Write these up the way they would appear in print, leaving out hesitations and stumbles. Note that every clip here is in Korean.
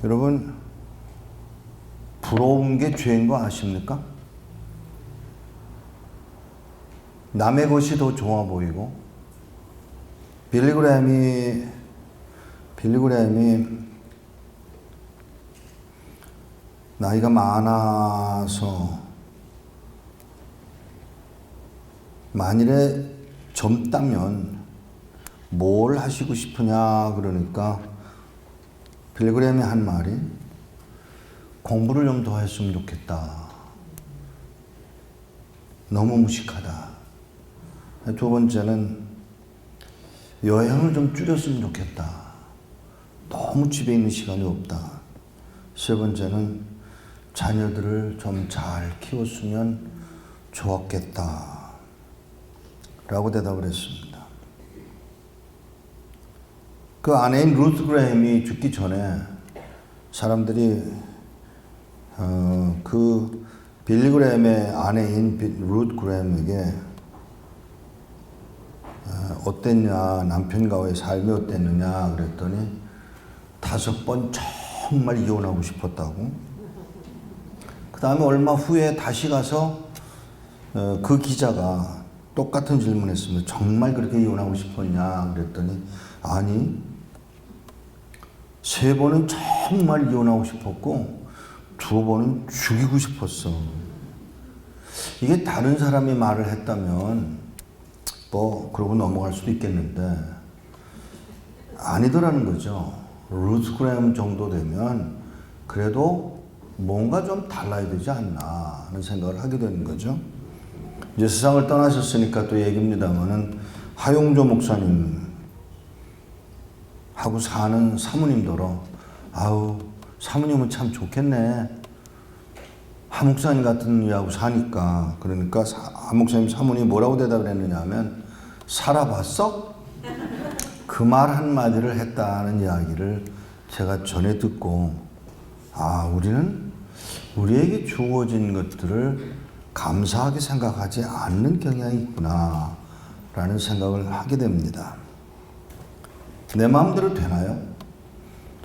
여러분, 부러운 게 죄인 거 아십니까? 남의 것이 더 좋아 보이고, 빌리그램이 나이가 많아서 만일에 젊다면 뭘 하시고 싶으냐 그러니까 빌리그램이 한 말이 공부를 좀 더 했으면 좋겠다. 너무 무식하다. 두 번째는 여행을 좀 줄였으면 좋겠다. 너무 집에 있는 시간이 없다. 세 번째는 자녀들을 좀 잘 키웠으면 좋았겠다. 라고 대답을 했습니다. 그 아내인 루스 그레햄이 죽기 전에 사람들이 그 빌리 그레햄의 아내인 루스 그레햄에게 어땠냐, 남편과의 삶이 어땠느냐 그랬더니 5번 정말 이혼하고 싶었다고. 그 다음에 얼마 후에 다시 가서 그 기자가 똑같은 질문했습니다. 정말 그렇게 이혼하고 싶었냐 그랬더니 아니, 3번은 정말 이혼하고 싶었고 2번은 죽이고 싶었어. 이게 다른 사람이 말을 했다면 그러고 넘어갈 수도 있겠는데 아니더라는 거죠. 루스 그레햄 정도 되면 그래도 뭔가 좀 달라야 되지 않나 하는 생각을 하게 되는 거죠. 이제 세상을 떠나셨으니까 또 얘기입니다만은 하용조 목사님 하고 사는 사모님더러 아우, 사모님은 참 좋겠네. 하 목사님 같은 이하고 사니까. 그러니까 하 목사님 사모님이 뭐라고 대답을 했느냐 하면 살아봤어? 그 말 한마디를 했다는 이야기를 제가 전에 듣고 우리는 우리에게 주어진 것들을 감사하게 생각하지 않는 경향이 있구나 라는 생각을 하게 됩니다. 내 마음대로 되나요?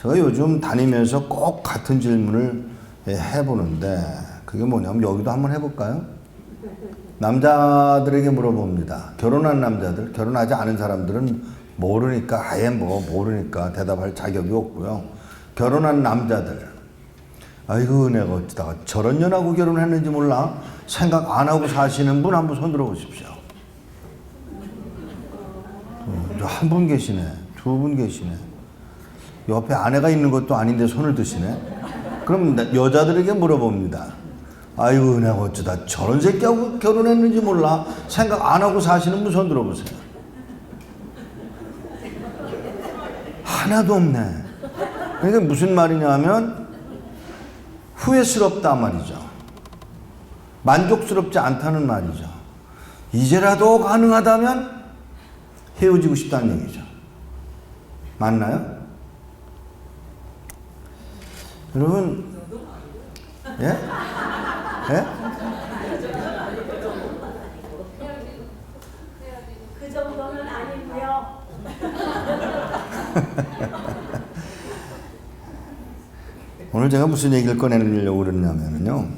제가 요즘 다니면서 꼭 같은 질문을 해보는데 그게 뭐냐면 여기도 한번 해볼까요? 남자들에게 물어봅니다. 결혼한 남자들, 결혼하지 않은 사람들은 모르니까 아예 모르니까 대답할 자격이 없고요. 결혼한 남자들, 아이고 내가 어쩌다가 저런 년하고 결혼했는지 몰라. 생각 안 하고 사시는 분 한번 손 들어보십시오. 한 분 계시네. 2분 계시네. 옆에 아내가 있는 것도 아닌데 손을 드시네. 그럼 여자들에게 물어봅니다. 아이고 내가 어쩌다 저런 새끼하고 결혼했는지 몰라. 생각 안 하고 사시는 분 손 들어보세요. 하나도 없네. 그러니까 무슨 말이냐 하면 후회스럽다 말이죠. 만족스럽지 않다는 말이죠. 이제라도 가능하다면 헤어지고 싶다는 얘기죠. 맞나요? 여러분, 예? 예? 그 정도는 아니고요. 오늘 제가 무슨 얘기를 꺼내려고 그러냐면요.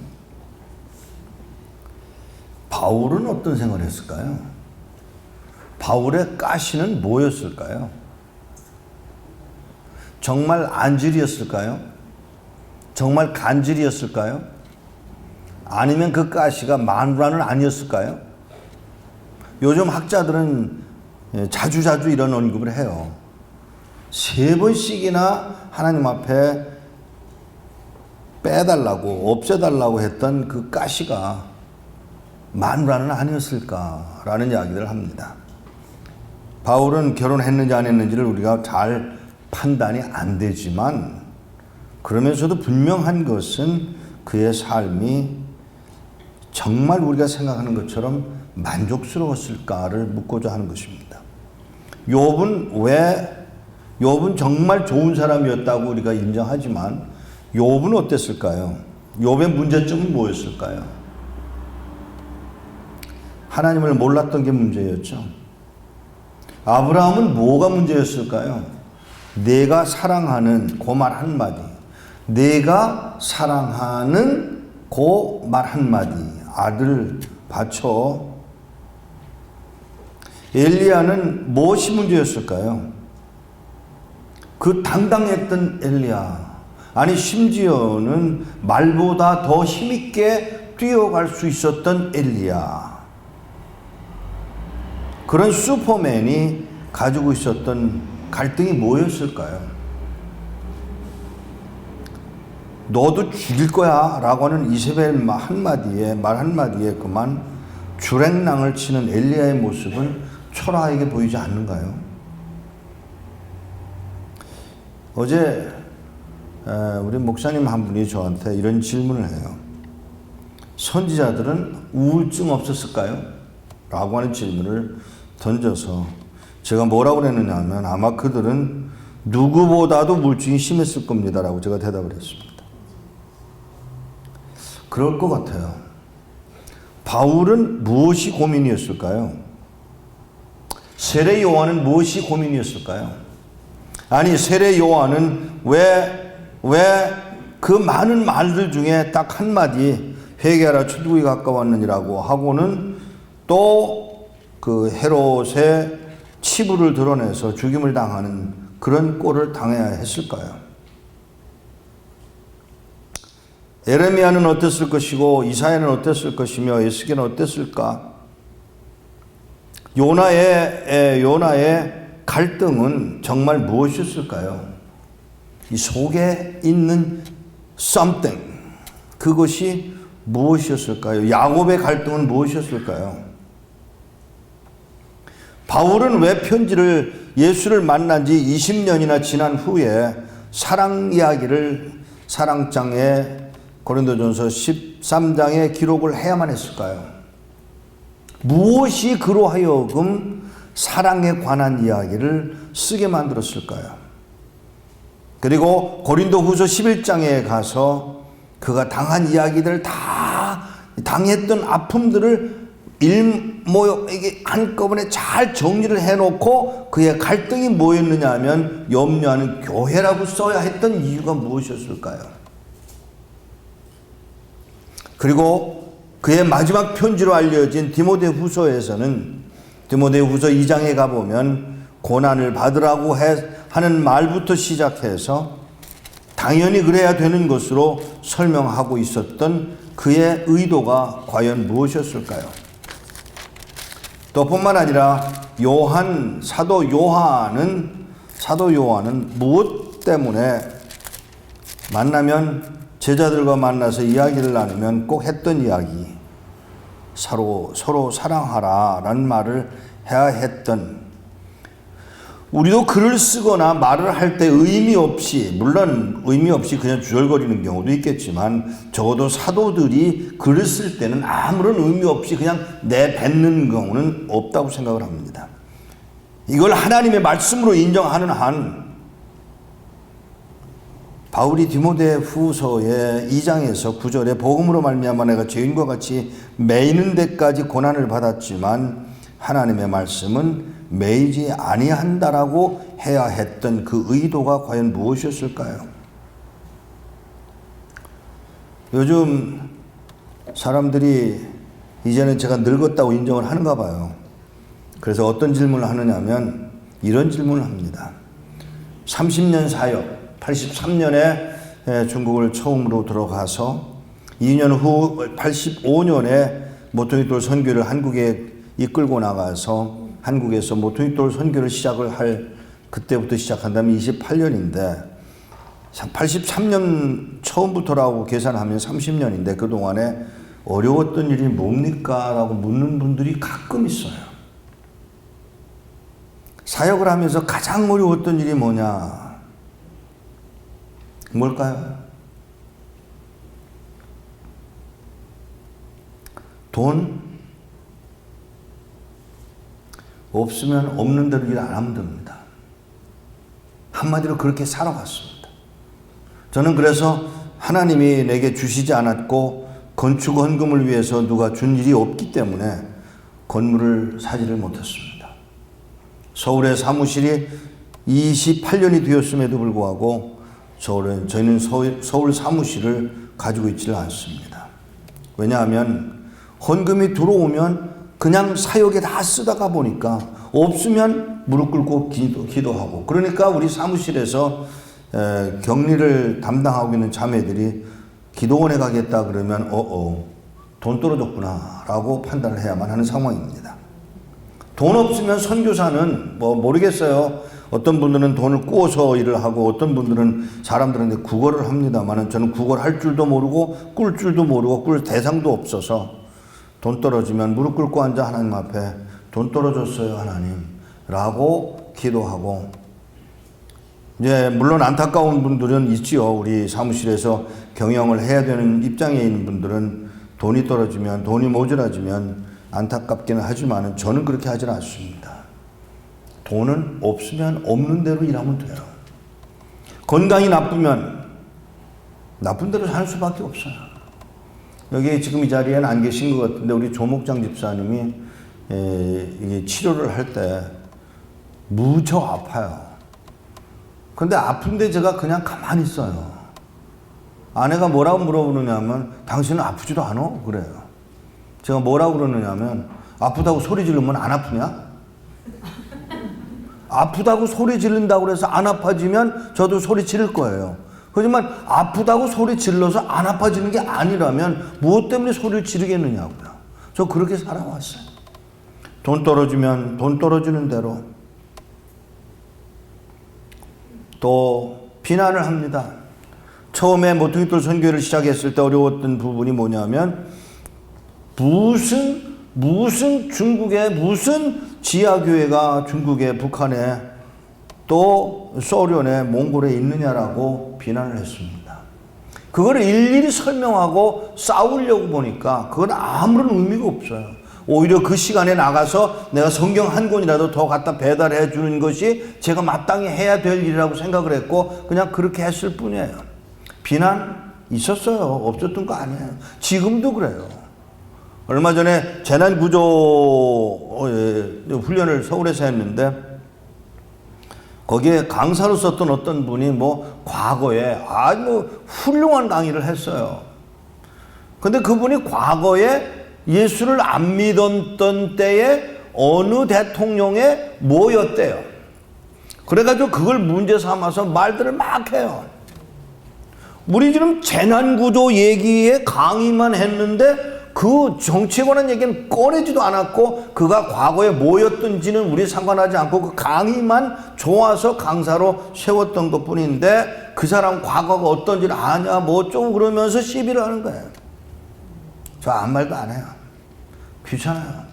바울은 어떤 생각을 했을까요? 바울의 가시는 뭐였을까요? 정말 안질이었을까요? 정말 간질이었을까요? 아니면 그 가시가 만우라는 아니었을까요? 요즘 학자들은 자주 이런 언급을 해요. 3번씩이나 하나님 앞에 빼달라고, 없애달라고 했던 그 가시가 만우라는 아니었을까라는 이야기를 합니다. 바울은 결혼했는지 안 했는지를 우리가 잘 판단이 안 되지만 그러면서도 분명한 것은 그의 삶이 정말 우리가 생각하는 것처럼 만족스러웠을까를 묻고자 하는 것입니다. 욥은 정말 좋은 사람이었다고 우리가 인정하지만 욥은 어땠을까요? 욥의 문제점은 뭐였을까요? 하나님을 몰랐던 게 문제였죠. 아브라함은 뭐가 문제였을까요? 내가 사랑하는 그 말 한마디, 내가 사랑하는 그 말 한마디, 아들 바쳐. 엘리야는 무엇이 문제였을까요? 그 당당했던 엘리야, 아니 심지어는 말보다 더 힘있게 뛰어갈 수 있었던 엘리야, 그런 슈퍼맨이 가지고 있었던 갈등이 뭐였을까요? 너도 죽일 거야 라고 하는 이세벨 말 한마디에 그만 주랭랑을 치는 엘리야의 모습은 초라하게 보이지 않는가요? 어제 우리 목사님 한 분이 저한테 이런 질문을 해요. 선지자들은 우울증 없었을까요? 라고 하는 질문을 던져서 제가 뭐라고 그랬느냐 하면, 아마 그들은 누구보다도 우울증이 심했을 겁니다 라고 제가 대답을 했습니다. 그럴 것 같아요. 바울은 무엇이 고민이었을까요? 세례 요한은 무엇이 고민이었을까요? 아니 세례 요한은 왜 그 많은 말들 중에 딱 한마디 회개하라 천국이 가까웠느니라고 하고는 또 그 헤롯의 치부를 드러내서 죽임을 당하는 그런 꼴을 당해야 했을까요? 에레미야는 어땠을 것이고 이사야는 어땠을 것이며 에스겔은 어땠을까? 요나의 갈등은 정말 무엇이었을까요? 이 속에 있는 something, 그것이 무엇이었을까요? 야곱의 갈등은 무엇이었을까요? 바울은 왜 편지를, 예수를 만난 지 20년이나 지난 후에 사랑 이야기를 사랑장에 고린도전서 13장에 기록을 해야만 했을까요? 무엇이 그로 하여금 사랑에 관한 이야기를 쓰게 만들었을까요? 그리고 고린도후서 11장에 가서 그가 당한 이야기들, 다 당했던 아픔들을 일모에게 한꺼번에 잘 정리를 해놓고 그의 갈등이 뭐였느냐 하면 염려하는 교회라고 써야 했던 이유가 무엇이었을까요? 그리고 그의 마지막 편지로 알려진 디모데후서에서는 디모데후서 2장에 가보면 고난을 받으라고 하는 말부터 시작해서 당연히 그래야 되는 것으로 설명하고 있었던 그의 의도가 과연 무엇이었을까요? 또 뿐만 아니라 사도 요한은 무엇 때문에 만나면, 제자들과 만나서 이야기를 나누면 꼭 했던 이야기, 서로 사랑하라 라는 말을 해야 했던, 우리도 글을 쓰거나 말을 할 때 의미 없이, 물론 의미 없이 그냥 주절거리는 경우도 있겠지만 적어도 사도들이 글을 쓸 때는 아무런 의미 없이 그냥 내뱉는 경우는 없다고 생각을 합니다. 이걸 하나님의 말씀으로 인정하는 한, 바울이 디모데후서의 2장에서 9절에 복음으로 말미암아 내가 죄인과 같이 매이는 데까지 고난을 받았지만 하나님의 말씀은 매이지 아니한다라고 해야 했던 그 의도가 과연 무엇이었을까요? 요즘 사람들이 이제는 제가 늙었다고 인정을 하는가 봐요. 그래서 어떤 질문을 하느냐면 이런 질문을 합니다. 30년 사역, 83년에 중국을 처음으로 들어가서 2년 후 85년에 모퉁이돌 선교를 한국에 이끌고 나가서 한국에서 모퉁이돌 선교를 시작을 할, 그때부터 시작한다면 28년인데 83년 처음부터라고 계산하면 30년인데 그동안에 어려웠던 일이 뭡니까? 라고 묻는 분들이 가끔 있어요. 사역을 하면서 가장 어려웠던 일이 뭐냐? 뭘까요? 돈? 없으면 없는 대로 일 안 하면 됩니다. 한마디로 그렇게 살아왔습니다. 저는 그래서 하나님이 내게 주시지 않았고 건축 헌금을 위해서 누가 준 일이 없기 때문에 건물을 사지를 못했습니다. 서울의 사무실이 28년이 되었음에도 불구하고 저희는 서울 사무실을 가지고 있지를 않습니다. 왜냐하면 헌금이 들어오면 그냥 사역에 다 쓰다가 보니까 없으면 무릎 꿇고 기도하고, 그러니까 우리 사무실에서 격리를 담당하고 있는 자매들이 기도원에 가겠다 그러면 돈 떨어졌구나 라고 판단을 해야만 하는 상황입니다. 돈 없으면 선교사는 모르겠어요. 어떤 분들은 돈을 꾸어서 일을 하고 어떤 분들은 사람들한테 구걸을 합니다만, 저는 구걸 할 줄도 모르고 꿀 줄도 모르고 꿀 대상도 없어서 돈 떨어지면 무릎 꿇고 앉아 하나님 앞에 돈 떨어졌어요 하나님 라고 기도하고, 이제 물론 안타까운 분들은 있지요. 우리 사무실에서 경영을 해야 되는 입장에 있는 분들은 돈이 떨어지면, 돈이 모자라지면 안타깝기는 하지만 저는 그렇게 하지는 않습니다. 돈은 없으면 없는 대로 일하면 돼요. 건강이 나쁘면 나쁜 대로 살 수밖에 없어요. 여기 지금 이 자리에는 안 계신 것 같은데 우리 조목장 집사님이 이게 치료를 할 때 무척 아파요. 근데 아픈데 제가 그냥 가만히 있어요. 아내가 뭐라고 물어보느냐면 당신은 아프지도 않아? 그래요. 제가 뭐라고 그러느냐면 아프다고 소리 지르면 안 아프냐? 아프다고 소리 지른다고 해서 안 아파지면 저도 소리 지를 거예요. 하지만 아프다고 소리 질러서 안 아파지는 게 아니라면 무엇 때문에 소리를 지르겠느냐고요. 저 그렇게 살아왔어요. 돈 떨어지면 돈 떨어지는 대로 또 비난을 합니다. 처음에 모퉁이돌 선교회를 시작했을 때 어려웠던 부분이 뭐냐면 무슨 중국에 무슨 지하교회가 중국에 북한에 또 소련에 몽골에 있느냐라고 비난을 했습니다. 그걸 일일이 설명하고 싸우려고 보니까 그건 아무런 의미가 없어요. 오히려 그 시간에 나가서 내가 성경 한 권이라도 더 갖다 배달해 주는 것이 제가 마땅히 해야 될 일이라고 생각을 했고 그냥 그렇게 했을 뿐이에요. 비난 있었어요. 없었던 거 아니에요. 지금도 그래요. 얼마 전에 재난구조 훈련을 서울에서 했는데 거기에 강사로 썼던 어떤 분이 과거에 아주 훌륭한 강의를 했어요. 근데 그분이 과거에 예수를 안 믿었던 때에 어느 대통령의 뭐였대요. 그래가지고 그걸 문제 삼아서 말들을 막 해요. 우리 지금 재난구조 얘기에 강의만 했는데 그 정치에 관한 얘기는 꺼내지도 않았고 그가 과거에 뭐였던지는 우리 상관하지 않고 그 강의만 좋아서 강사로 세웠던 것 뿐인데 그 사람 과거가 어떤지를 아냐 어쩌고 그러면서 시비를 하는 거예요. 저 아무 말도 안 해요. 귀찮아요.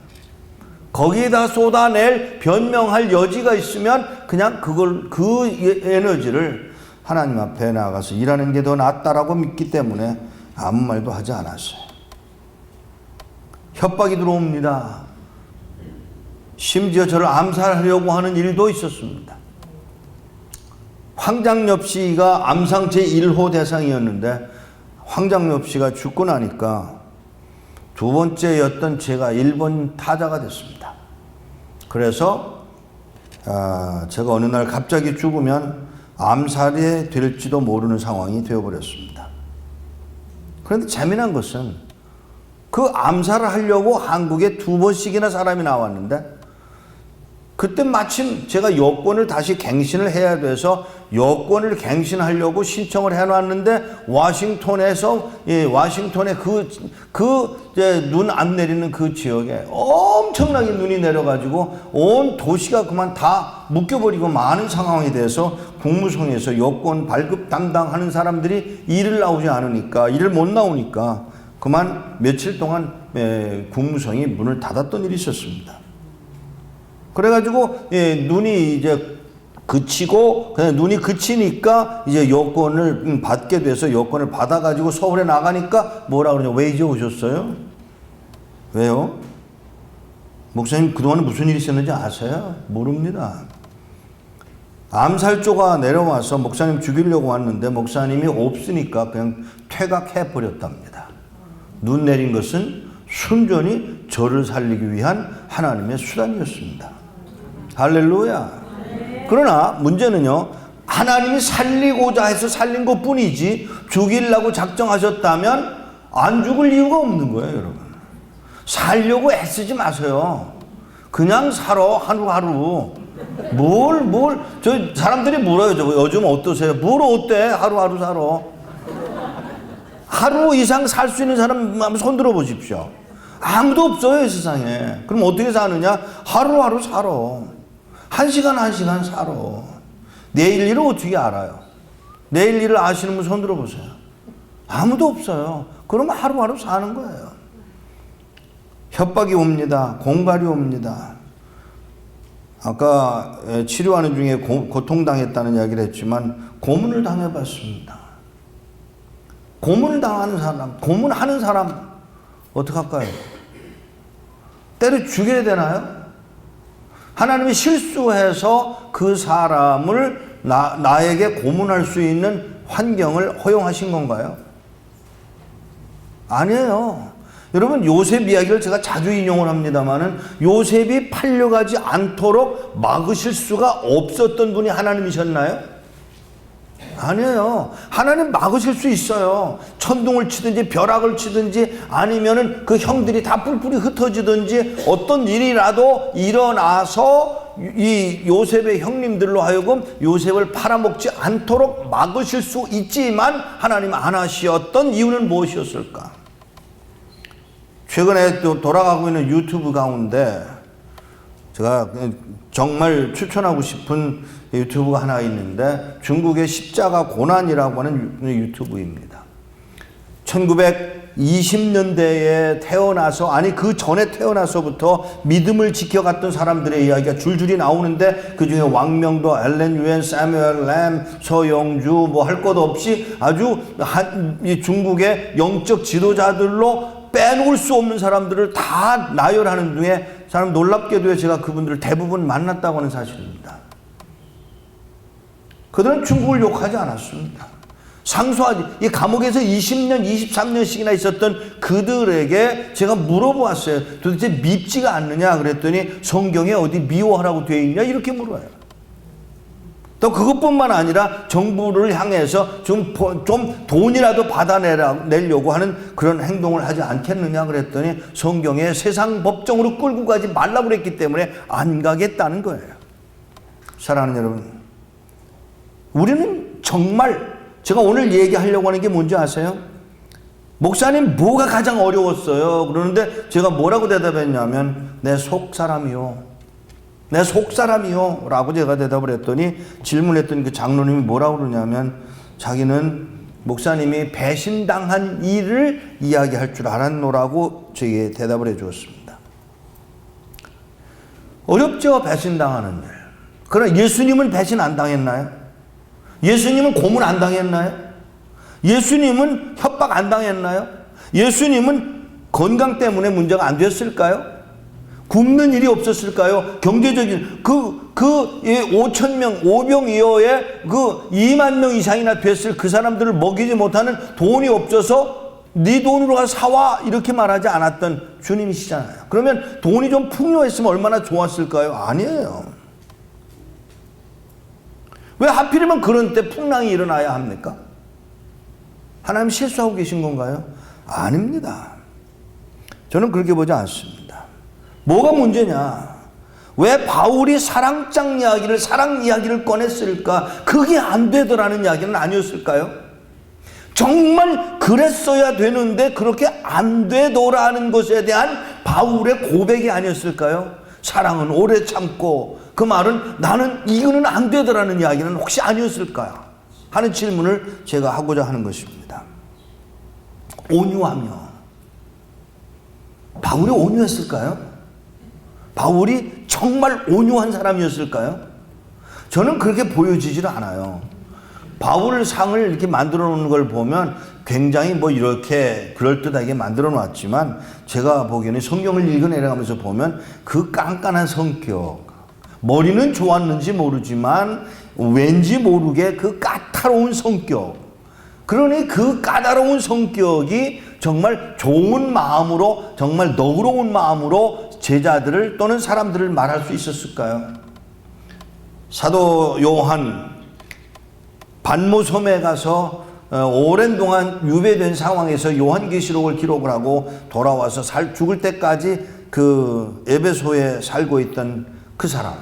거기에다 쏟아낼 변명할 여지가 있으면 그냥 그 에너지를 하나님 앞에 나가서 일하는 게 더 낫다라고 믿기 때문에 아무 말도 하지 않았어요. 협박이 들어옵니다. 심지어 저를 암살하려고 하는 일도 있었습니다. 황장엽 씨가 암상 제1호 대상이었는데 황장엽 씨가 죽고 나니까 두 번째였던 제가 1번 타자가 됐습니다. 그래서 제가 어느 날 갑자기 죽으면 암살이 될지도 모르는 상황이 되어버렸습니다. 그런데 재미난 것은 그 암살을 하려고 한국에 2번씩이나 사람이 나왔는데 그때 마침 제가 여권을 다시 갱신을 해야 돼서 여권을 갱신하려고 신청을 해놨는데 워싱턴에서 워싱턴에 눈 안 내리는 그 지역에 엄청나게 눈이 내려가지고 온 도시가 그만 다 묶여버리고 많은 상황이 돼서 국무성에서 여권 발급 담당하는 사람들이 일을 못 나오니까 그만 며칠 동안 국무성이 문을 닫았던 일이 있었습니다. 그래가지고 눈이 이제 그치고 그냥 눈이 그치니까 이제 여권을 받게 돼서 여권을 받아가지고 서울에 나가니까 뭐라 그러냐. 왜 이제 오셨어요? 왜요? 목사님 그동안 무슨 일이 있었는지 아세요? 모릅니다. 암살조가 내려와서 목사님 죽이려고 왔는데 목사님이 없으니까 그냥 퇴각해 버렸답니다. 눈 내린 것은 순전히 저를 살리기 위한 하나님의 수단이었습니다. 할렐루야. 그러나 문제는요, 하나님이 살리고자 해서 살린 것 뿐이지 죽이려고 작정하셨다면 안 죽을 이유가 없는 거예요, 여러분. 살려고 애쓰지 마세요. 그냥 살아, 하루하루. 저 사람들이 물어요. 요즘 어떠세요? 뭘 어때? 하루하루 살아. 하루 이상 살 수 있는 사람 한번 손 들어 보십시오. 아무도 없어요, 이 세상에. 그럼 어떻게 사느냐? 하루하루 살아. 한 시간 한 시간 살아. 내일 일을 어떻게 알아요? 내일 일을 아시는 분 손 들어 보세요. 아무도 없어요. 그러면 하루하루 사는 거예요. 협박이 옵니다. 공갈이 옵니다. 아까 치료하는 중에 고통당했다는 이야기를 했지만 고문을 당해봤습니다. 고문을 당하는 사람, 고문하는 사람 어떡할까요? 때려 죽여야 되나요? 하나님이 실수해서 그 사람을 나에게 고문할 수 있는 환경을 허용하신 건가요? 아니에요. 여러분, 요셉 이야기를 제가 자주 인용을 합니다만은 요셉이 팔려가지 않도록 막으실 수가 없었던 분이 하나님이셨나요? 아니에요. 하나님 막으실 수 있어요. 천둥을 치든지 벼락을 치든지 아니면은 그 형들이 다 뿔뿔이 흩어지든지 어떤 일이라도 일어나서 이 요셉의 형님들로 하여금 요셉을 팔아먹지 않도록 막으실 수 있지만 하나님 안 하셨던 이유는 무엇이었을까? 최근에 또 돌아가고 있는 유튜브 가운데 제가 정말 추천하고 싶은 유튜브가 하나 있는데 중국의 십자가 고난이라고 하는 유튜브입니다. 1920년대에 태어나서 그 전에 태어나서부터 믿음을 지켜갔던 사람들의 이야기가 줄줄이 나오는데 그중에 왕명도, 엘렌 유엔, 사뮤엘 램, 서영주 뭐 할 것 없이 아주 이 중국의 영적 지도자들로 빼놓을 수 없는 사람들을 다 나열하는 중에 사람 놀랍게도 제가 그분들을 대부분 만났다고 하는 사실입니다. 그들은 중국을 욕하지 않았습니다. 상소하지. 이 감옥에서 20년, 23년씩이나 있었던 그들에게 제가 물어보았어요. 도대체 밉지가 않느냐 그랬더니 성경에 어디 미워하라고 되어 있냐 이렇게 물어요. 또 그것뿐만 아니라 정부를 향해서 좀 돈이라도 받아내려고 하는 그런 행동을 하지 않겠느냐 그랬더니 성경에 세상 법정으로 끌고 가지 말라고 그랬기 때문에 안 가겠다는 거예요. 사랑하는 여러분, 우리는 정말 제가 오늘 얘기하려고 하는 게 뭔지 아세요? 목사님 뭐가 가장 어려웠어요? 그러는데 제가 뭐라고 대답했냐면 내 속사람이요. 내 속사람이요 라고 제가 대답을 했더니 질문했던 그 장로님이 뭐라고 그러냐면 자기는 목사님이 배신당한 일을 이야기할 줄 알았노라고 저에게 대답을 해 주었습니다. 어렵죠, 배신당하는 일. 그러나 예수님은 배신 안 당했나요? 예수님은 고문 안 당했나요? 예수님은 협박 안 당했나요? 예수님은 건강 때문에 문제가 안 됐을까요? 굶는 일이 없었을까요? 경제적인 5,000명, 오병이어의 2만 명 이상이나 됐을 그 사람들을 먹이지 못하는 돈이 없어서 네 돈으로 가서 사와 이렇게 말하지 않았던 주님이시잖아요. 그러면 돈이 좀 풍요했으면 얼마나 좋았을까요? 아니에요. 왜 하필이면 그런 때 풍랑이 일어나야 합니까? 하나님 실수하고 계신 건가요? 아닙니다. 저는 그렇게 보지 않습니다. 뭐가 문제냐? 왜 바울이 사랑 이야기를 꺼냈을까? 그게 안 되더라는 이야기는 아니었을까요? 정말 그랬어야 되는데 그렇게 안 되더라는 것에 대한 바울의 고백이 아니었을까요? 사랑은 오래 참고 그 말은 나는 이거는 안 되더라는 이야기는 혹시 아니었을까 하는 질문을 제가 하고자 하는 것입니다. 온유하며 바울이 온유했을까요? 바울이 정말 온유한 사람이었을까요? 저는 그렇게 보여지질 않아요. 바울 상을 이렇게 만들어 놓는 걸 보면 굉장히 이렇게 그럴듯하게 만들어 놨지만 제가 보기에는 성경을 읽어내려가면서 보면 그 깐깐한 성격, 머리는 좋았는지 모르지만 왠지 모르게 그 까다로운 성격, 그러니 그 까다로운 성격이 정말 좋은 마음으로, 정말 너그러운 마음으로 제자들을 또는 사람들을 말할 수 있었을까요? 사도 요한 반모섬에 가서 오랜 동안 유배된 상황에서 요한계시록을 기록을 하고 돌아와서 죽을 때까지 그 에베소에 살고 있던 그 사람,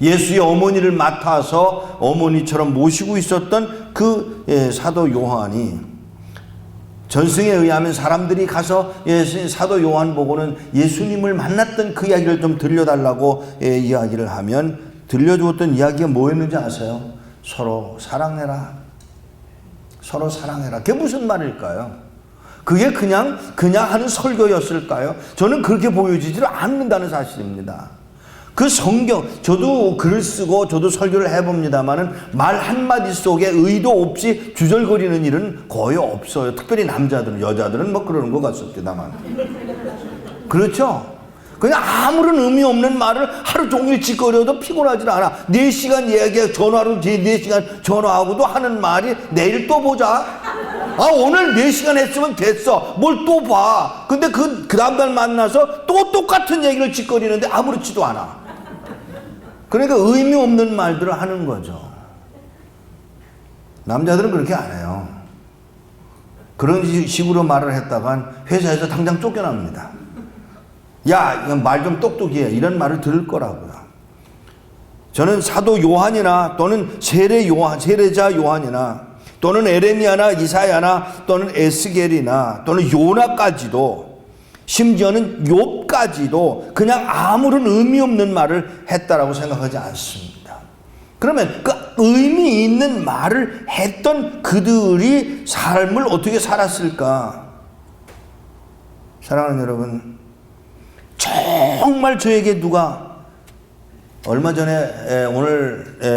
예수의 어머니를 맡아서 어머니처럼 모시고 있었던 그 사도 요한이, 전승에 의하면 사람들이 가서 사도 요한 보고는 예수님을 만났던 그 이야기를 좀 들려달라고 이야기를 하면 들려주었던 이야기가 뭐였는지 아세요? 서로 사랑해라. 서로 사랑해라. 그게 무슨 말일까요? 그게 그냥 하는 설교였을까요? 저는 그렇게 보여지지를 않는다는 사실입니다. 그 성경, 저도 글을 쓰고 저도 설교를 해봅니다만은 말 한마디 속에 의도 없이 주절거리는 일은 거의 없어요. 특별히 남자들은, 여자들은 뭐 그러는 것 같습니다만. 그렇죠? 그냥 아무런 의미 없는 말을 하루 종일 짓거려도 피곤하지 않아. 4시간 얘기해, 전화로 4시간 전화하고도 하는 말이 내일 또 보자. 오늘 4시간 했으면 됐어. 뭘 또 봐. 근데 그 다음날 만나서 또 똑같은 얘기를 짓거리는데 아무렇지도 않아. 그러니까 의미 없는 말들을 하는 거죠. 남자들은 그렇게 안 해요. 그런 식으로 말을 했다간 회사에서 당장 쫓겨납니다. 야, 이건 말 좀 똑똑히 해. 이런 말을 들을 거라고요. 저는 사도 요한이나 또는 세례자 요한이나 또는 에레미야나 이사야나 또는 에스겔이나 또는 요나까지도, 심지어는 욥까지도 그냥 아무런 의미 없는 말을 했다라고 생각하지 않습니다. 그러면 그 의미 있는 말을 했던 그들이 삶을 어떻게 살았을까? 사랑하는 여러분, 정말 저에게 누가 얼마 전에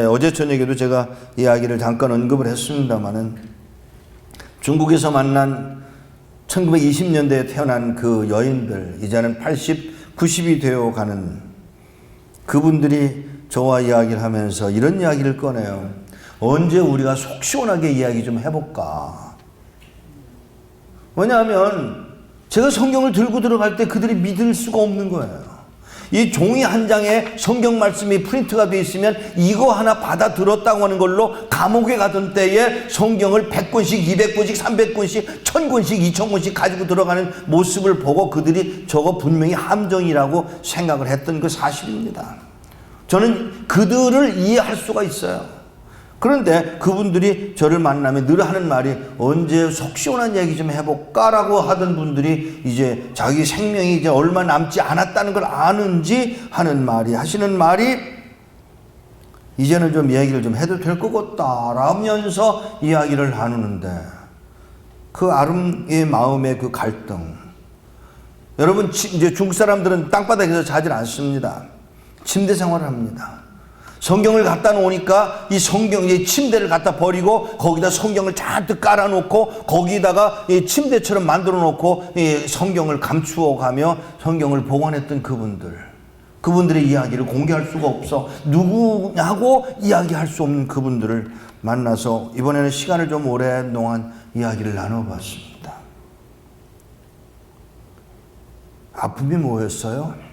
어제 저녁에도 제가 이야기를 잠깐 언급을 했습니다마는 중국에서 만난 1920년대에 태어난 그 여인들, 이제는 80, 90이 되어 가는 그분들이 저와 이야기를 하면서 이런 이야기를 꺼내요. 언제 우리가 속 시원하게 이야기 좀 해볼까? 왜냐하면 제가 성경을 들고 들어갈 때 그들이 믿을 수가 없는 거예요. 이 종이 한 장에 성경 말씀이 프린트가 되어 있으면 이거 하나 받아 들었다고 하는 걸로 감옥에 가던 때에 성경을 100권씩, 200권씩, 300권씩, 1000권씩, 2000권씩 가지고 들어가는 모습을 보고 그들이 저거 분명히 함정이라고 생각을 했던 그 사실입니다. 저는 그들을 이해할 수가 있어요. 그런데 그분들이 저를 만나면 늘 하는 말이 언제 속 시원한 얘기 좀 해볼까라고 하던 분들이 이제 자기 생명이 이제 얼마 남지 않았다는 걸 아는지 하시는 말이 이제는 좀 얘기를 좀 해도 될 것 같다라면서 이야기를 나누는데 그 아름의 마음의 그 갈등. 여러분, 이제 중국 사람들은 땅바닥에서 자질 않습니다. 침대 생활을 합니다. 성경을 갖다 놓으니까 이 성경의 침대를 갖다 버리고 거기다 성경을 잔뜩 깔아놓고 거기다가 이 침대처럼 만들어 놓고 이 성경을 감추어 가며 성경을 보관했던 그분들의 이야기를 공개할 수가 없어 누구냐고 이야기할 수 없는 그분들을 만나서 이번에는 시간을 좀 오랫동안 이야기를 나눠봤습니다. 아픔이 뭐였어요?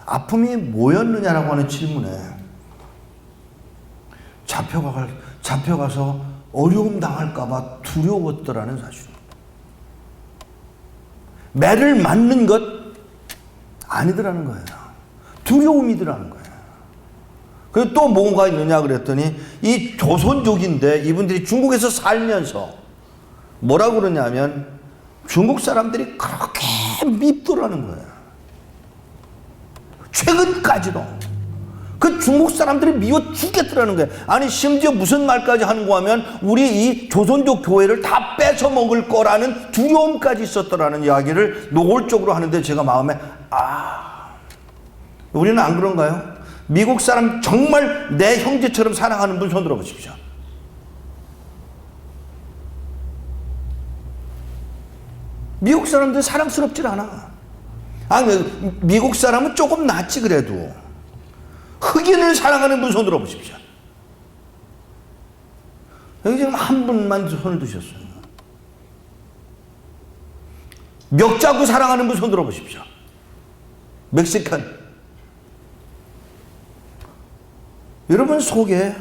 아픔이 뭐였느냐라고 하는 질문에 잡혀가서 어려움 당할까봐 두려웠더라는 사실입니다. 매를 맞는 것 아니더라는 거예요. 두려움이더라는 거예요. 그리고 또 뭐가 있느냐 그랬더니 이 조선족인데 이분들이 중국에서 살면서 뭐라고 그러냐면 중국 사람들이 그렇게 밉더라는 거예요. 최근까지도 그 중국 사람들이 미워 죽겠더라는 거예요. 아니 심지어 무슨 말까지 하는가 하면 우리 이 조선족 교회를 다 뺏어 먹을 거라는 두려움까지 있었더라는 이야기를 노골적으로 하는데 제가 마음에 우리는 안 그런가요? 미국 사람 정말 내 형제처럼 사랑하는 분 손 들어보십시오. 미국 사람들 사랑스럽질 않아. 미국 사람은 조금 낫지 그래도. 흑인을 사랑하는 분 손 들어보십시오. 여기 지금 한 분만 손을 드셨어요. 멱자구 사랑하는 분 손 들어보십시오. 멕시칸. 여러분 속에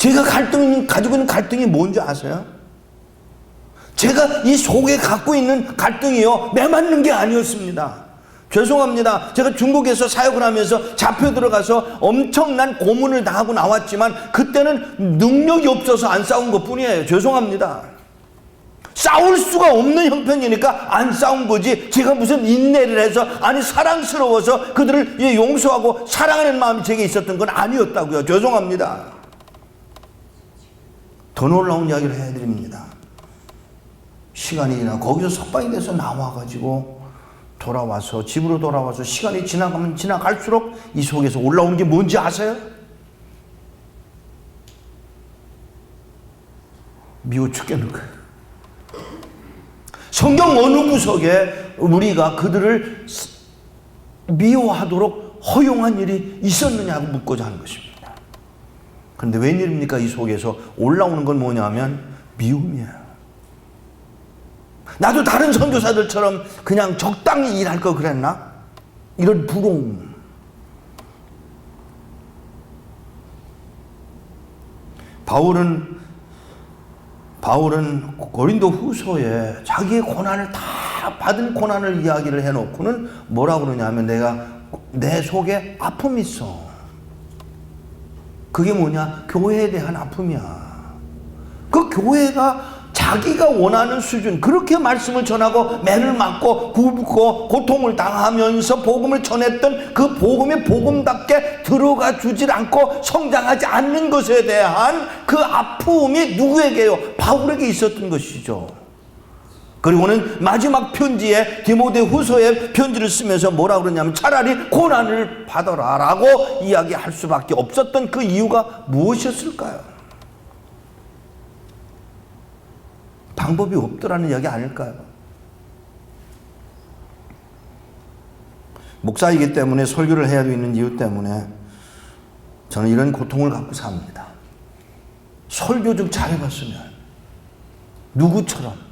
제가 가지고 있는 갈등이 뭔지 아세요? 제가 이 속에 갖고 있는 갈등이요, 매맞는 게 아니었습니다. 죄송합니다. 제가 중국에서 사역을 하면서 잡혀 들어가서 엄청난 고문을 당하고 나왔지만 그때는 능력이 없어서 안 싸운 것 뿐이에요. 죄송합니다. 싸울 수가 없는 형편이니까 안 싸운 거지, 제가 무슨 인내를 해서, 아니 사랑스러워서 그들을 용서하고 사랑하는 마음이 제게 있었던 건 아니었다고요. 죄송합니다. 더 놀라운 이야기를 해드립니다. 시간이 지나 거기서 석방이 돼서 나와가지고 돌아와서, 집으로 돌아와서 시간이 지나가면 지나갈수록 이 속에서 올라오는 게 뭔지 아세요? 미워 죽겠는 거예요. 성경 어느 구석에 우리가 그들을 미워하도록 허용한 일이 있었느냐고 묻고자 하는 것입니다. 그런데 웬일입니까? 이 속에서 올라오는 건 뭐냐면 미움이에요. 나도 다른 선교사들처럼 그냥 적당히 일할 거 그랬나? 이런 부러움. 바울은 고린도 후서에 자기의 고난을 다 받은 고난을 이야기를 해놓고는 뭐라고 그러냐면, 내 속에 아픔이 있어. 그게 뭐냐? 교회에 대한 아픔이야. 그 교회가 자기가 원하는 수준, 그렇게 말씀을 전하고 매를 맞고 굽고 고통을 당하면서 복음을 전했던 그 복음이 복음답게 들어가 주질 않고 성장하지 않는 것에 대한 그 아픔이 누구에게요? 바울에게 있었던 것이죠. 그리고는 마지막 편지에, 디모데 후서에 편지를 쓰면서 뭐라고 그러냐면, 차라리 고난을 받아라 라고 이야기할 수밖에 없었던 그 이유가 무엇이었을까요? 방법이 없더라는 이야기 아닐까요? 목사이기 때문에, 설교를 해야 되는 이유 때문에 저는 이런 고통을 갖고 삽니다. 설교 좀 잘해봤으면, 누구처럼.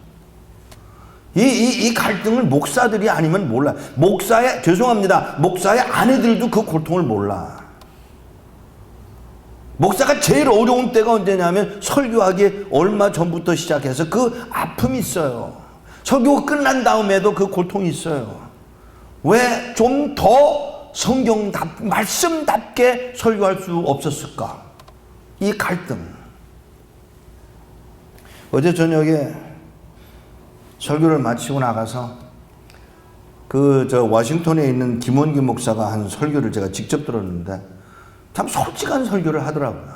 이 갈등을 목사들이 아니면 몰라. 죄송합니다. 목사의 아내들도 그 고통을 몰라. 목사가 제일 어려운 때가 언제냐면, 설교하기 얼마 전부터 시작해서 그 아픔이 있어요. 설교가 끝난 다음에도 그 고통이 있어요. 왜 좀 더 말씀답게 설교할 수 없었을까? 이 갈등. 어제 저녁에 설교를 마치고 나가서 워싱턴에 있는 김원기 목사가 한 설교를 제가 직접 들었는데, 참 솔직한 설교를 하더라고요.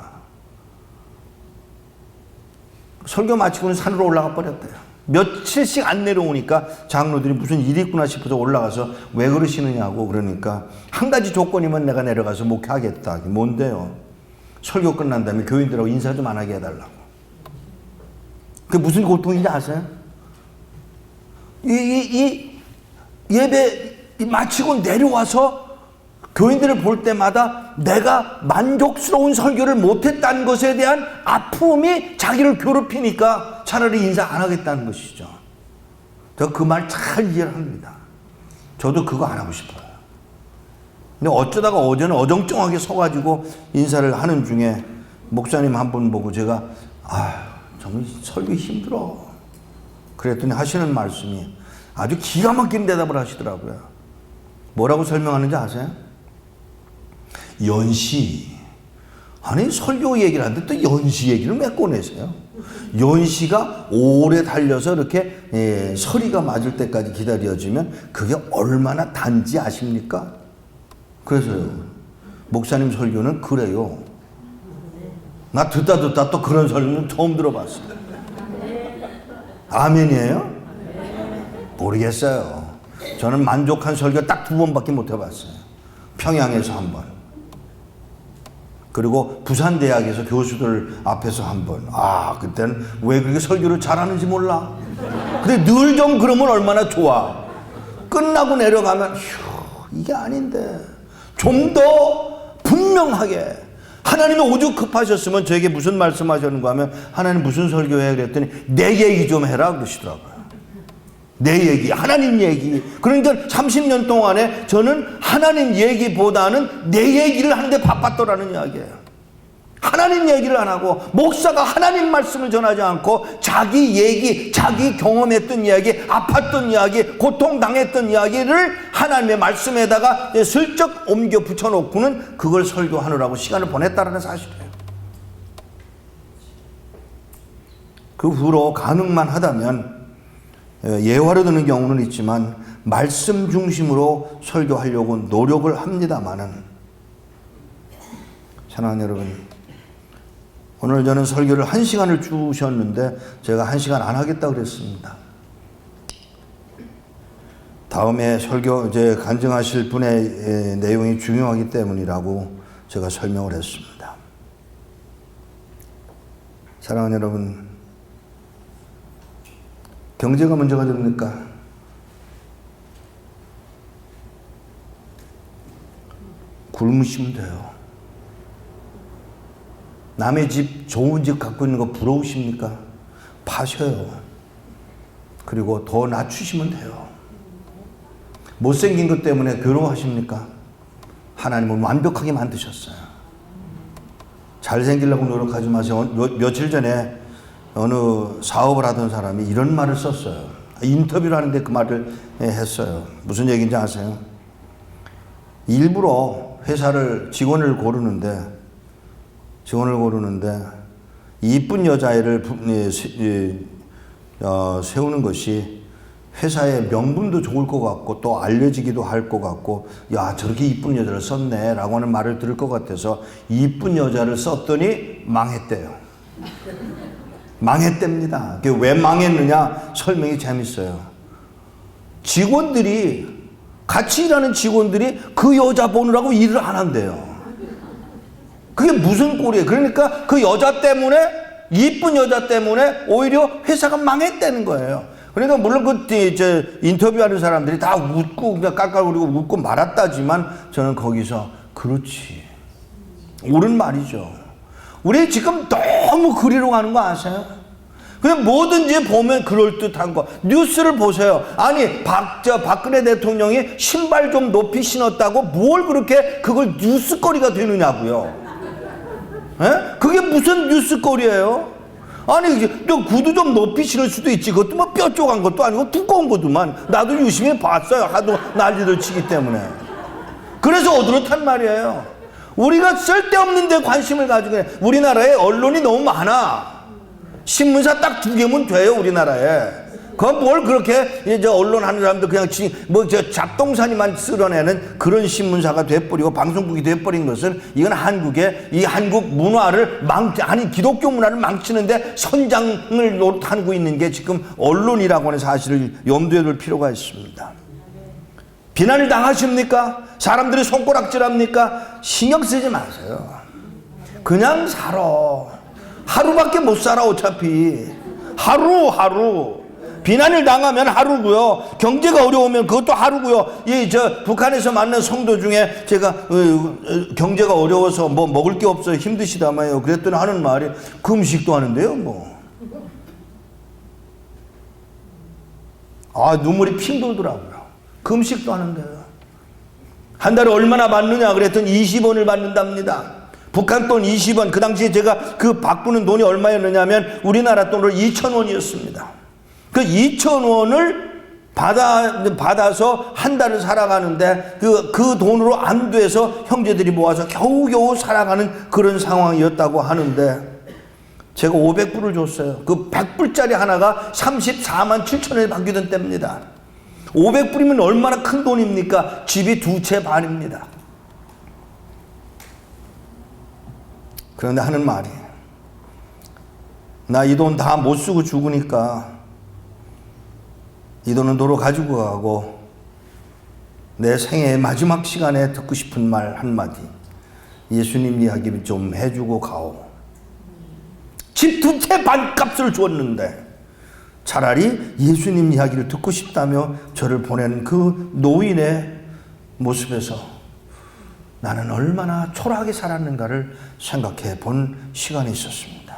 설교 마치고는 산으로 올라가 버렸대요. 며칠씩 안 내려오니까 장로들이 무슨 일이 있구나 싶어서 올라가서 왜 그러시느냐고, 그러니까 한 가지 조건이면 내가 내려가서 목회하겠다. 뭔데요? 설교 끝난 다음에 교인들하고 인사 좀 안 하게 해달라고. 그게 무슨 고통인지 아세요? 이 예배 마치고 내려와서 교인들을 볼 때마다 내가 만족스러운 설교를 못했다는 것에 대한 아픔이 자기를 괴롭히니까 차라리 인사 안 하겠다는 것이죠. 저 그 말 잘 이해를 합니다. 저도 그거 안 하고 싶어요. 근데 어쩌다가 어제는 어정쩡하게 서가지고 인사를 하는 중에 목사님 한 분 보고 제가 정말 설교 힘들어. 그랬더니 하시는 말씀이 아주 기가 막힌 대답을 하시더라고요. 뭐라고 설명하는지 아세요? 연시. 아니 설교 얘기를 하는데 또 연시 얘기를 왜 꺼내세요? 연시가 오래 달려서 이렇게 서리가 맞을 때까지 기다려지면 그게 얼마나 단지 아십니까? 그래서요, 목사님 설교는 그래요. 나 듣다 또 그런 설교는 처음 들어봤어요. 아멘이에요? 모르겠어요. 저는 만족한 설교 딱 2번밖에 못 해봤어요. 평양에서 1번, 그리고 부산대학에서 교수들 앞에서 1번. 그때는 왜 그렇게 설교를 잘하는지 몰라. 근데 늘 좀 그러면 얼마나 좋아. 끝나고 내려가면 이게 아닌데, 좀 더 분명하게. 하나님이 오죽 급하셨으면 저에게 무슨 말씀하셨는가 하면, 하나님 무슨 설교해? 그랬더니 내 얘기 좀 해라 그러시더라고요. 내 얘기, 하나님 얘기. 그러니까 30년 동안에 저는 하나님 얘기보다는 내 얘기를 하는데 바빴더라는 이야기예요. 하나님 얘기를 안 하고 목사가 하나님 말씀을 전하지 않고 자기 얘기, 자기 경험했던 이야기, 아팠던 이야기, 고통당했던 이야기를 하나님의 말씀에다가 슬쩍 옮겨 붙여놓고는 그걸 설교하느라고 시간을 보냈다는 사실이에요. 그 후로 가능만 하다면 예화로 드는 경우는 있지만 말씀 중심으로 설교하려고 노력을 합니다마는, 사랑하는 여러분, 오늘 저는 설교를 1시간을 주셨는데 제가 1시간 안 하겠다고 그랬습니다. 다음에 설교 이제 간증하실 분의 내용이 중요하기 때문이라고 제가 설명을 했습니다. 사랑하는 여러분, 경제가 문제가 됩니까? 굶으시면 돼요. 남의 집, 좋은 집 갖고 있는 거 부러우십니까? 파셔요. 그리고 더 낮추시면 돼요. 못생긴 것 때문에 괴로워하십니까? 하나님은 완벽하게 만드셨어요. 잘생기려고 노력하지 마세요. 며칠 전에 어느 사업을 하던 사람이 이런 말을 썼어요. 인터뷰를 하는데 그 말을 했어요. 무슨 얘기인지 아세요? 일부러 회사를 직원을 고르는데 이쁜 여자애를 세우는 것이 회사의 명분도 좋을 것 같고 또 알려지기도 할 것 같고, 야, 저렇게 이쁜 여자를 썼네 라고 하는 말을 들을 것 같아서 이쁜 여자를 썼더니 망했대요. 망했답니다. 그게 왜 망했느냐 설명이 재밌어요. 직원들이, 같이 일하는 직원들이 그 여자 보느라고 일을 안 한대요. 그게 무슨 꼴이에요? 그러니까 그 여자 때문에, 이쁜 여자 때문에 오히려 회사가 망했다는 거예요. 그러니까 물론 그 인터뷰하는 사람들이 다 웃고 그냥 깔깔거리고 웃고 말았다지만 저는 거기서 그렇지, 옳은 말이죠. 우리 지금 너무 그리로 가는 거 아세요? 그냥 뭐든지 보면 그럴듯한 거. 뉴스를 보세요. 아니 박근혜 대통령이 신발 좀 높이 신었다고 뭘 그렇게 그걸 뉴스거리가 되느냐고요. 에? 그게 무슨 뉴스거리예요? 아니 또 구두 좀 높이 신을 수도 있지. 그것도 뭐 뾰족한 것도 아니고 두꺼운 것도만. 나도 유심히 봤어요. 하도 난리를 치기 때문에. 그래서 어드렇단 말이에요. 우리가 쓸데없는 데 관심을 가지고 해. 우리나라에 언론이 너무 많아. 신문사 딱 2개면 돼요, 우리나라에. 그건 뭘 그렇게 이제 언론 하는 사람들 그냥 잡동사니만 쓸어내는 그런 신문사가 돼버리고 방송국이 돼버린 것은, 이건 한국의 이 한국 문화를 기독교 문화를 망치는데 선장을 노릇하고 있는 게 지금 언론이라고 하는 사실을 염두에 둘 필요가 있습니다. 비난을 당하십니까? 사람들이 손가락질합니까? 신경 쓰지 마세요. 그냥 살아. 하루밖에 못 살아. 어차피 하루. 비난을 당하면 하루고요. 경제가 어려우면 그것도 하루고요. 북한에서 만난 성도 중에 제가 경제가 어려워서 뭐 먹을 게 없어요, 힘드시다마요. 그랬더니 하는 말이 금식도 하는데요, 뭐. 눈물이 핑 돌더라고요. 금식도 하는데요. 한 달에 얼마나 받느냐 그랬더니 20원을 받는답니다. 북한 돈 20원. 그 당시에 제가 그 바꾸는 돈이 얼마였느냐면 우리나라 돈으로 2,000원이었습니다. 그 2,000원을 받아서 한 달을 살아가는데 그 돈으로 안 돼서 형제들이 모아서 겨우겨우 살아가는 그런 상황이었다고 하는데, 제가 500불을 줬어요. 그 100불짜리 하나가 34만 7천원에 바뀌던 때입니다. 500불이면 얼마나 큰 돈입니까? 집이 2채 반입니다. 그런데 하는 말이, 나 이 돈 다 못 쓰고 죽으니까 이 돈은 도로 가지고 가고 내 생애의 마지막 시간에 듣고 싶은 말 한마디, 예수님 이야기 좀 해주고 가오. 집 2채 반값을 줬는데 차라리 예수님 이야기를 듣고 싶다며 저를 보낸 그 노인의 모습에서 나는 얼마나 초라하게 살았는가를 생각해 본 시간이 있었습니다.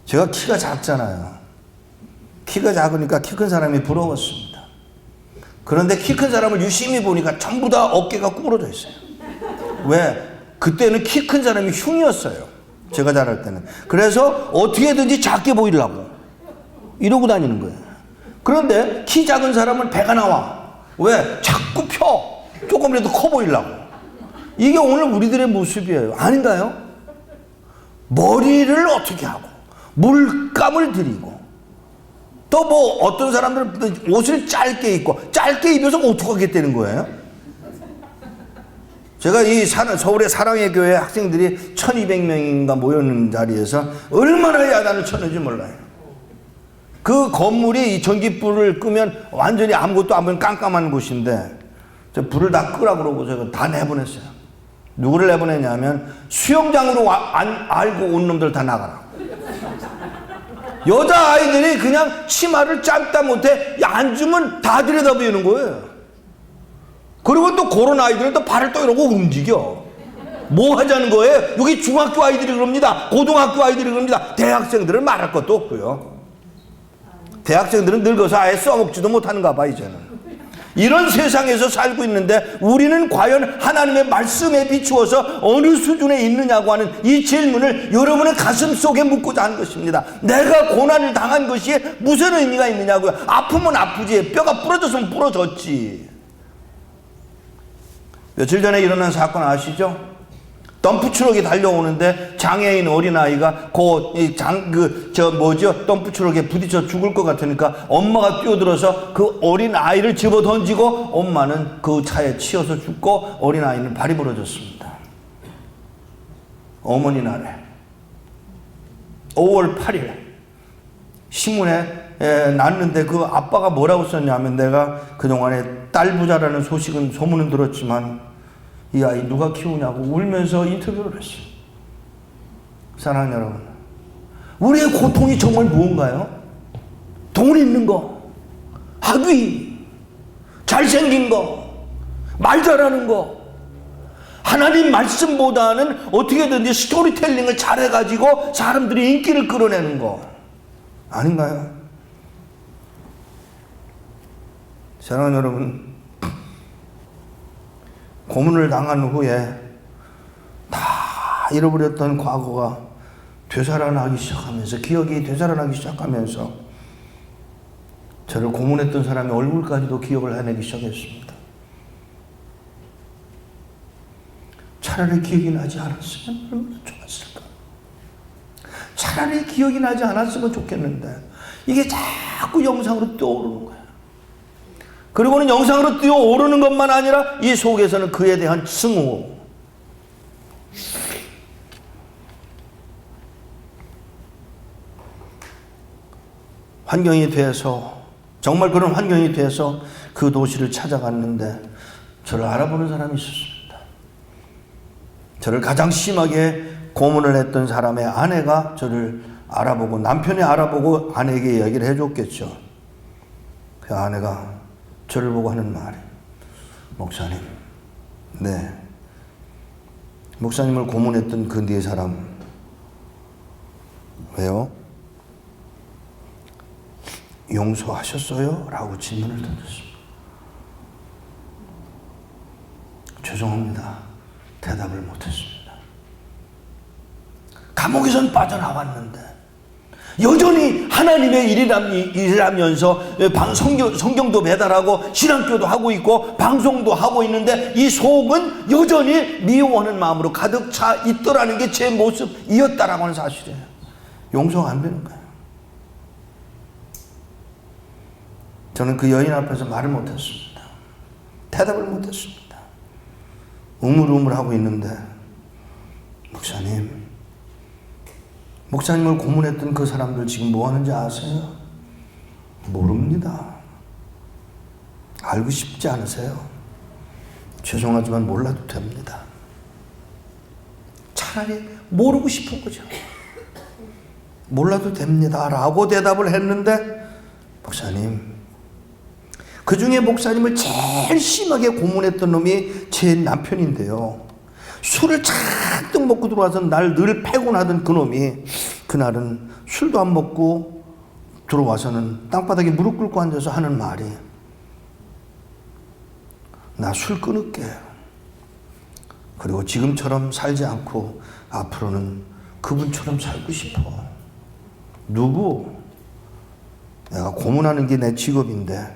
제가 키가 작잖아요. 키가 작으니까 키 큰 사람이 부러웠습니다. 그런데 키 큰 사람을 유심히 보니까 전부 다 어깨가 구부러져 있어요. 왜? 그때는 키 큰 사람이 흉이었어요. 제가 자랄 때는. 그래서 어떻게든지 작게 보이려고 이러고 다니는 거예요. 그런데 키 작은 사람은 배가 나와. 왜? 자꾸 펴. 조금이라도 커 보이려고. 이게 오늘 우리들의 모습이에요. 아닌가요? 머리를 어떻게 하고 물감을 들이고 또 뭐 어떤 사람들은 옷을 짧게 입고 짧게 입어서 어떡하게 되는 거예요? 제가 이 서울의 사랑의 교회 학생들이 1200명인가 모였는 자리에서 얼마나 야단을 쳤는지 몰라요. 그 건물이 이 전기불을 끄면 완전히 아무것도 안 보이는 깜깜한 곳인데 저 불을 다 끄라 그러고 제가 다 내보냈어요. 누구를 내보냈냐면 수영장으로 알고 온 놈들 다 나가라. 여자아이들이 그냥 치마를 짧다 못해 앉으면 다 들여다보이는 거예요. 그리고 또 그런 아이들은 또 발을 또 이러고 움직여. 뭐 하자는 거예요? 여기 중학교 아이들이 그럽니다. 고등학교 아이들이 그럽니다. 대학생들은 말할 것도 없고요. 대학생들은 늙어서 아예 써먹지도 못하는가 봐 이제는. 이런 세상에서 살고 있는데 우리는 과연 하나님의 말씀에 비추어서 어느 수준에 있느냐고 하는 이 질문을 여러분의 가슴 속에 묻고자 하는 것입니다. 내가 고난을 당한 것이 무슨 의미가 있느냐고요. 아프면 아프지. 뼈가 부러졌으면 부러졌지. 며칠 전에 일어난 사건 아시죠? 덤프트럭이 달려오는데 장애인 어린아이가 덤프트럭에 부딪혀 죽을 것 같으니까 엄마가 뛰어들어서 그 어린아이를 집어 던지고 엄마는 그 차에 치여서 죽고 어린아이는 발이 부러졌습니다. 어머니 날에 5월 8일 신문에 났는데 그 아빠가 뭐라고 썼냐면 내가 그동안에 딸 부자라는 소문은 들었지만 이 아이 누가 키우냐고 울면서 인터뷰를 했어요. 사랑하는 여러분, 우리의 고통이 정말 무언가요? 돈 있는 거, 학위, 잘생긴 거, 말 잘하는 거, 하나님 말씀보다는 어떻게든지 스토리텔링을 잘해가지고 사람들이 인기를 끌어내는 거 아닌가요? 사랑하는 여러분, 고문을 당한 후에 다 잃어버렸던 과거가 되살아나기 시작하면서 기억이 되살아나기 시작하면서 저를 고문했던 사람의 얼굴까지도 기억을 해내기 시작했습니다. 차라리 기억이 나지 않았으면 얼마나 좋았을까. 차라리 기억이 나지 않았으면 좋겠는데 이게 자꾸 영상으로 떠오르는 거예요. 그리고는 영상으로 뛰어오르는 것만 아니라 이 속에서는 그에 대한 증오, 환경이 돼서 정말 그런 환경이 돼서 그 도시를 찾아갔는데 저를 알아보는 사람이 있었습니다. 저를 가장 심하게 고문을 했던 사람의 아내가 저를 알아보고 남편이 알아보고 아내에게 이야기를 해줬겠죠. 그 아내가 저를 보고 하는 말이 목사님, 네, 목사님을 고문했던 그 네 사람 왜요? 용서하셨어요? 라고 질문을 던졌습니다. 죄송합니다. 대답을 못했습니다. 감옥에선 빠져나왔는데 여전히 하나님의 일이라면서 성경도 배달하고 신앙교도 하고 있고 방송도 하고 있는데 이 속은 여전히 미워하는 마음으로 가득 차 있더라는 게 제 모습이었다라고 하는 사실이에요. 용서가 안 되는 거예요. 저는 그 여인 앞에서 말을 못했습니다. 대답을 못했습니다. 우물우물하고 있는데 목사님을 고문했던 그 사람들 지금 뭐 하는지 아세요? 모릅니다. 알고 싶지 않으세요? 죄송하지만 몰라도 됩니다. 차라리 모르고 싶은 거죠. 몰라도 됩니다. 라고 대답을 했는데 목사님, 그 중에 목사님을 제일 심하게 고문했던 놈이 제 남편인데요. 술을 잔뜩 먹고 들어와서 날 늘 패곤하던 그 놈이 그날은 술도 안 먹고 들어와서는 땅바닥에 무릎 꿇고 앉아서 하는 말이 나 술 끊을게. 그리고 지금처럼 살지 않고 앞으로는 그분처럼 살고 싶어. 누구? 내가 고문하는 게 내 직업인데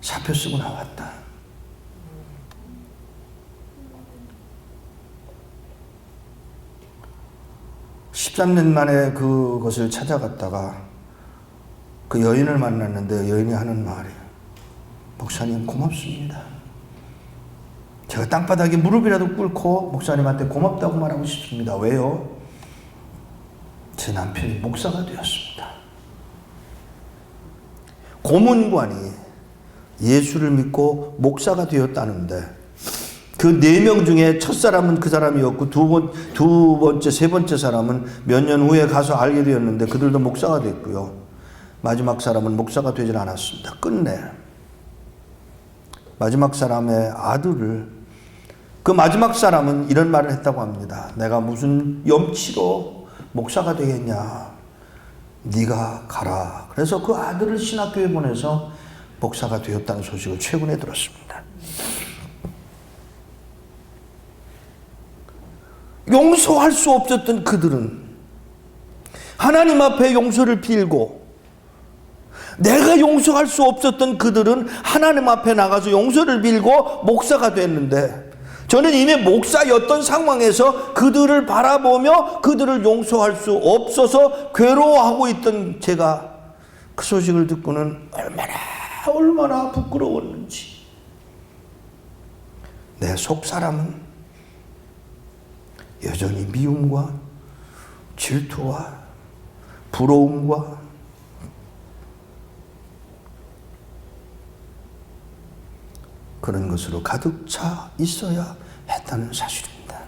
사표 쓰고 나왔다. (13년) 만에 그것을 찾아갔다가 그 여인을 만났는데 여인이 하는 말이, 목사님 고맙습니다. 제가 땅바닥에 무릎이라도 꿇고 목사님한테 고맙다고 말하고 싶습니다. 왜요? 제 남편이 목사가 되었습니다. 고문관이 예수를 믿고 목사가 되었다는데 그 4명 중에 첫 사람은 그 사람이었고 두 번째, 세 번째 사람은 몇 년 후에 가서 알게 되었는데 그들도 목사가 됐고요. 마지막 사람은 목사가 되질 않았습니다. 끝내 마지막 사람의 아들을, 그 마지막 사람은 이런 말을 했다고 합니다. 내가 무슨 염치로 목사가 되겠냐. 네가 가라. 그래서 그 아들을 신학교에 보내서 목사가 되었다는 소식을 최근에 들었습니다. 용서할 수 없었던 그들은 하나님 앞에 용서를 빌고, 내가 용서할 수 없었던 그들은 하나님 앞에 나가서 용서를 빌고 목사가 됐는데, 저는 이미 목사였던 상황에서 그들을 바라보며 그들을 용서할 수 없어서 괴로워하고 있던 제가 그 소식을 듣고는 얼마나 부끄러웠는지. 내 속사람은 여전히 미움과 질투와 부러움과 그런 것으로 가득 차 있어야 했다는 사실입니다.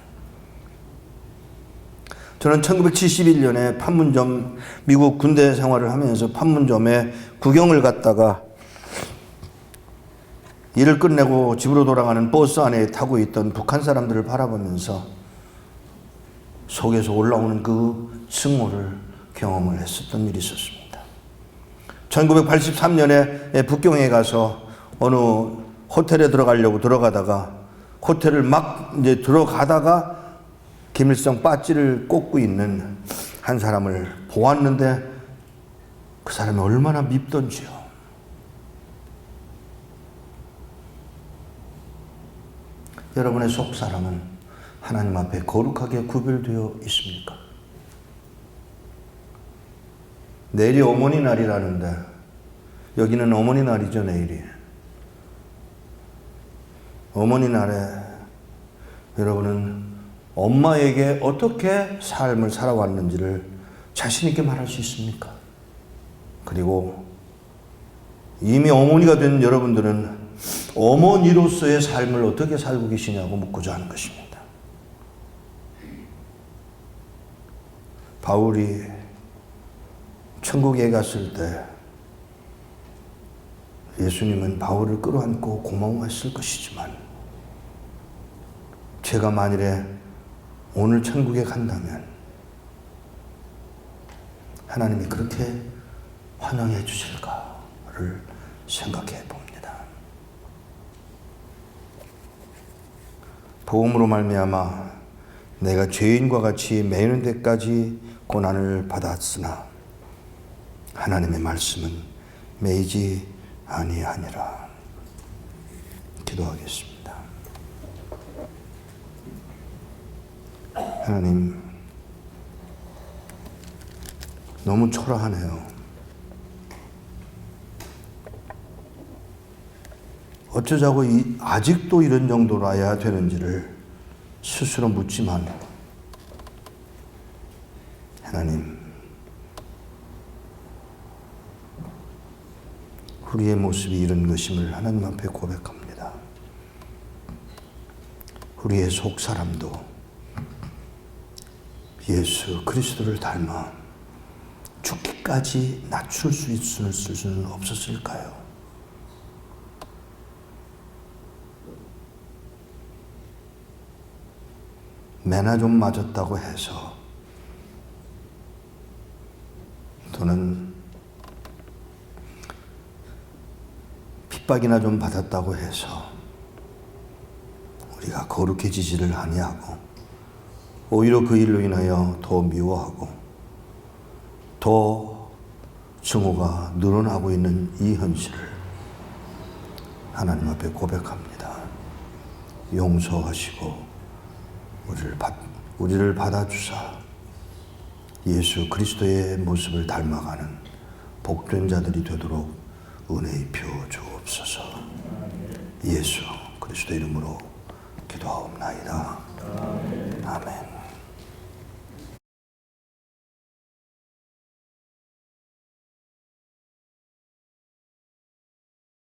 저는 1971년에 판문점, 미국 군대 생활을 하면서 판문점에 구경을 갔다가 일을 끝내고 집으로 돌아가는 버스 안에 타고 있던 북한 사람들을 바라보면서 속에서 올라오는 그 증오를 경험을 했었던 일이 있었습니다. 1983년에 북경에 가서 어느 호텔에 들어가려고 들어가다가, 호텔을 막 이제 들어가다가 김일성 배지를 꽂고 있는 한 사람을 보았는데 그 사람이 얼마나 밉던지요. 여러분의 속 사람은 하나님 앞에 거룩하게 구별되어 있습니까? 내일이 어머니 날이라는데, 여기는 어머니 날이죠. 내일이 어머니 날에 여러분은 엄마에게 어떻게 삶을 살아왔는지를 자신 있게 말할 수 있습니까? 그리고 이미 어머니가 된 여러분들은 어머니로서의 삶을 어떻게 살고 계시냐고 묻고자 하는 것입니다. 바울이 천국에 갔을 때 예수님은 바울을 끌어안고 고마워했을 것이지만, 제가 만일에 오늘 천국에 간다면 하나님이 그렇게 환영해 주실까를 생각해 봅니다. 복음으로 말미암아 내가 죄인과 같이 매이는 데까지 고난을 받았으나 하나님의 말씀은 매이지 아니하니라. 기도하겠습니다. 하나님, 너무 초라하네요. 어쩌자고 아직도 이런 정도로 해야 되는지를 스스로 묻지만, 하나님, 우리의 모습이 이런 것임을 하나님 앞에 고백합니다. 우리의 속 사람도 예수 그리스도를 닮아 죽기까지 낮출 수 있을 수는 없었을까요? 매나 좀 맞았다고 해서, 또는 핍박이나 좀 받았다고 해서 우리가 거룩해지지를 아니하고 오히려 그 일로 인하여 더 미워하고 더 증오가 늘어나고 있는 이 현실을 하나님 앞에 고백합니다. 용서하시고 우리를 받아주사 예수 그리스도의 모습을 닮아가는 복된 자들이 되도록 은혜 입혀 주옵소서. 예수 그리스도 이름으로 기도하옵나이다. 아멘.